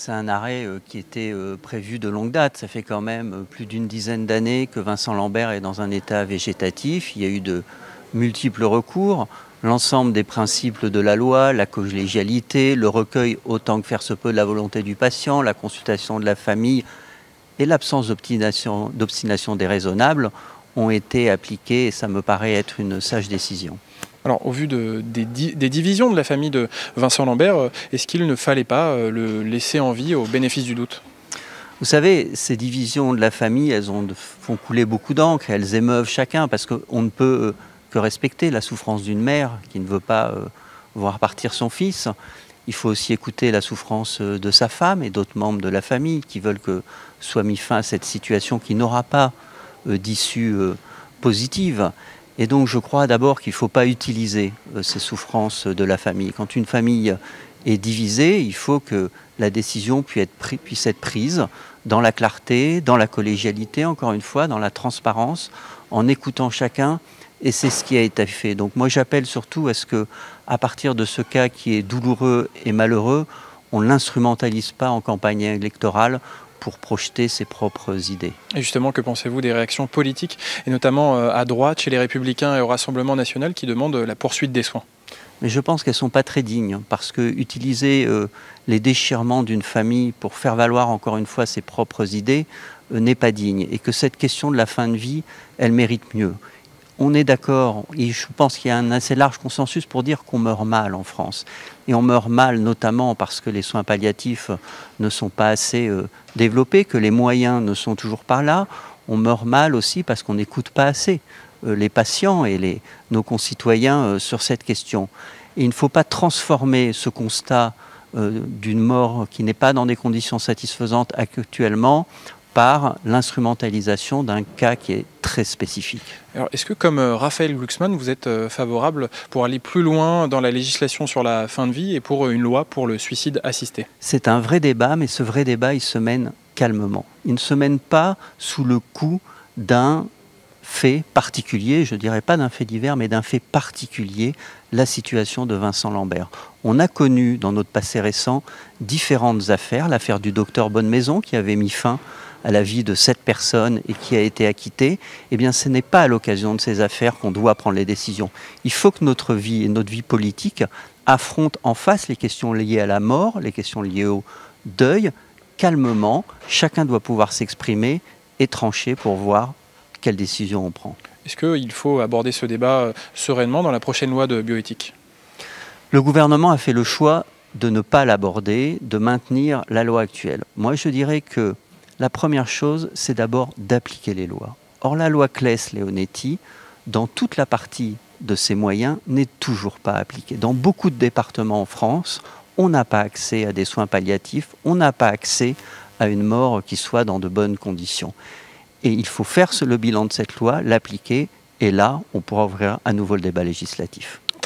C'est un arrêt qui était prévu de longue date. Ça fait quand même plus d'une dizaine d'années que Vincent Lambert est dans un état végétatif. Il y a eu de multiples recours. L'ensemble des principes de la loi, la collégialité, le recueil autant que faire se peut de la volonté du patient, la consultation de la famille et l'absence d'obstination déraisonnable ont été appliqués et ça me paraît être une sage décision. Alors, au vu des divisions de la famille de Vincent Lambert, est-ce qu'il ne fallait pas le laisser en vie au bénéfice du doute? Vous savez, ces divisions de la famille, font couler beaucoup d'encre et elles émeuvent chacun parce qu'on ne peut que respecter la souffrance d'une mère qui ne veut pas voir partir son fils. Il faut aussi écouter la souffrance de sa femme et d'autres membres de la famille qui veulent que soit mis fin à cette situation qui n'aura pas d'issue positive. Et donc je crois d'abord qu'il ne faut pas utiliser ces souffrances de la famille. Quand une famille est divisée, il faut que la décision puisse être prise dans la clarté, dans la collégialité, encore une fois, dans la transparence, en écoutant chacun. Et c'est ce qui a été fait. Donc moi j'appelle surtout à ce que, à partir de ce cas qui est douloureux et malheureux, on ne l'instrumentalise pas en campagne électorale pour projeter ses propres idées. Et justement, que pensez-vous des réactions politiques, et notamment à droite, chez les Républicains et au Rassemblement national, qui demandent la poursuite des soins? Mais je pense qu'elles ne sont pas très dignes, parce que utiliser les déchirements d'une famille pour faire valoir encore une fois ses propres idées n'est pas digne, et que cette question de la fin de vie, elle mérite mieux. On est d'accord, et je pense qu'il y a un assez large consensus pour dire qu'on meurt mal en France. Et on meurt mal notamment parce que les soins palliatifs ne sont pas assez développés, que les moyens ne sont toujours pas là. On meurt mal aussi parce qu'on n'écoute pas assez les patients et nos concitoyens sur cette question. Et il ne faut pas transformer ce constat d'une mort qui n'est pas dans des conditions satisfaisantes actuellement par l'instrumentalisation d'un cas qui est très spécifique. Alors, est-ce que, comme Raphaël Glucksmann, vous êtes favorable pour aller plus loin dans la législation sur la fin de vie et pour une loi pour le suicide assisté? C'est un vrai débat, mais ce vrai débat, il se mène calmement. Il ne se mène pas sous le coup d'un fait particulier, je ne dirais pas d'un fait divers, mais d'un fait particulier, la situation de Vincent Lambert. On a connu dans notre passé récent différentes affaires, l'affaire du docteur Bonnemaison qui avait mis fin à la vie de 7 personnes et qui a été acquitté. Eh bien, ce n'est pas à l'occasion de ces affaires qu'on doit prendre les décisions. Il faut que notre vie et notre vie politique affrontent en face les questions liées à la mort, les questions liées au deuil, calmement. Chacun doit pouvoir s'exprimer et trancher pour voir quelle décision on prend. Est-ce qu'il faut aborder ce débat sereinement dans la prochaine loi de bioéthique? Le gouvernement a fait le choix de ne pas l'aborder, de maintenir la loi actuelle. Moi, je dirais que la première chose, c'est d'abord d'appliquer les lois. Or, la loi Claes-Leonetti, dans toute la partie de ses moyens, n'est toujours pas appliquée. Dans beaucoup de départements en France, on n'a pas accès à des soins palliatifs, on n'a pas accès à une mort qui soit dans de bonnes conditions. Et il faut faire le bilan de cette loi, l'appliquer, et là, on pourra ouvrir à nouveau le débat législatif.